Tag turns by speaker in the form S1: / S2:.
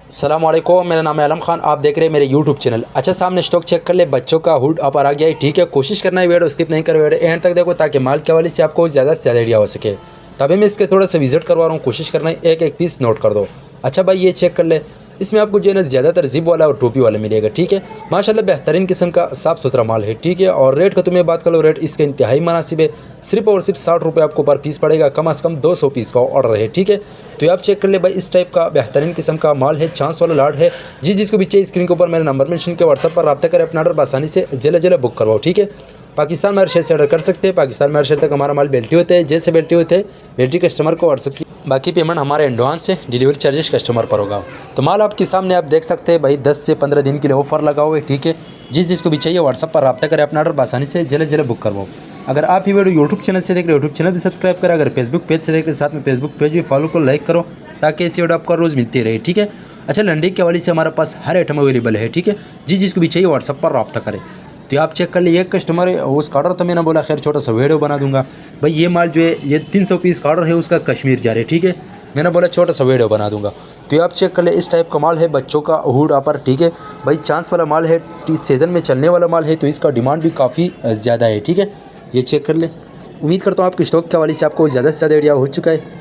S1: अस्सलाम वालेकुम, मेरा नाम है आलम खान। आप देख रहे हैं मेरे यूट्यूब चैनल। अच्छा, सामने स्टॉक चेक कर ले। बच्चों का हुड अपर आ गया है, ठीक है। कोशिश करना है वीडियो स्किप नहीं कर, वीडियो एंड तक देखो ताकि माल के हवाले से आपको ज़्यादा से ज़्यादा आइडिया हो सके। तभी मैं इसके थोड़ा सा विजिट करवा रहा हूँ। कोशिश करना है एक एक पीस नोट कर दो। अच्छा भाई, ये चेक कर ले। इसमें आपको जो है ना ज़्यादातर जिप वाला और टोपी वाला मिलेगा, ठीक है। माशाल्लाह बेहतरीन किस्म का साफ़ सुथरा माल है, ठीक है। और रेट का तुम्हें बात करो, रेट इसका इंतहाई मुनासिब है। सिर्फ और सिर्फ 60 रुपये आपको पर पीस पड़ेगा। कम से कम 200 पीस का ऑर्डर है, ठीक है। तो ये आप चेक कर ले भाई, इस टाइप का बेहतरीन किस्म का माल है। चांस वाला लाट है। जिसको भी चाहिए स्क्रीन के ऊपर मेरा नंबर मेंशन के व्हाट्सएप पर रब्ता करें, अपना ऑर्डर आसानी से जल्द बुक करवाओ, ठीक है। पाकिस्तान में हर शहर से ऑर्डर कर सकते हैं। पाकिस्तान में हर शहर तक हमारा माल बेल्टी होते हैं। जैसे बेल्टी होते हैं बेल्टी कस्टमर को व्हाट्सएप की, बाकी पेमेंट हमारे एडवांस से, डिलीवरी चार्जेस कस्टमर पर होगा। तो माल आपके सामने आप देख सकते हैं भाई, 10 से 15 दिन के लिए ऑफर लगा हुआ है, ठीक है। जिसको भी चाहिए व्हाट्सएप पर रब्ता करें, अपना ऑर्डर आसानी से जल्द बुक करवाओ। अगर आप ये वीडियो यूट्यूब चैनल से देख रहे हो, यूट्यूब चैनल भी सब्सक्राइब करें। अगर फेसबुक पेज से देख रहे हो, साथ में फेसबुक पेज भी फॉलो को लाइक करो, ताकि ऐसी वीडियो आपको रोज़ मिलती रहे, ठीक है। अच्छा, लंडी के हवाले से हमारे पास हर आइटम अवेलेबल है, ठीक है। जिसको भी चाहिए व्हाट्सएप पर रब्ता करें। तो आप चेक कर लिए, एक कस्टमर है उसका ऑर्डर था, मैंने बोला खैर छोटा सा वीडियो बना दूंगा। भाई ये माल जो है ये 300 पीस का ऑर्डर है, उसका कश्मीर जा रहा है, ठीक है। मैंने बोला छोटा सा वीडियो बना दूंगा। तो आप चेक कर ले, इस टाइप का माल है, बच्चों का हुड अपर, ठीक है। भाई चांस वाला माल है, सीज़न में चलने वाला माल है, तो इसका डिमांड भी काफ़ी ज़्यादा है, ठीक है। ये चेक कर ले। उम्मीद करता हूँ आपके स्टॉक के हवाले से आपको ज़्यादा से ज़्यादा आइडिया हो चुका है।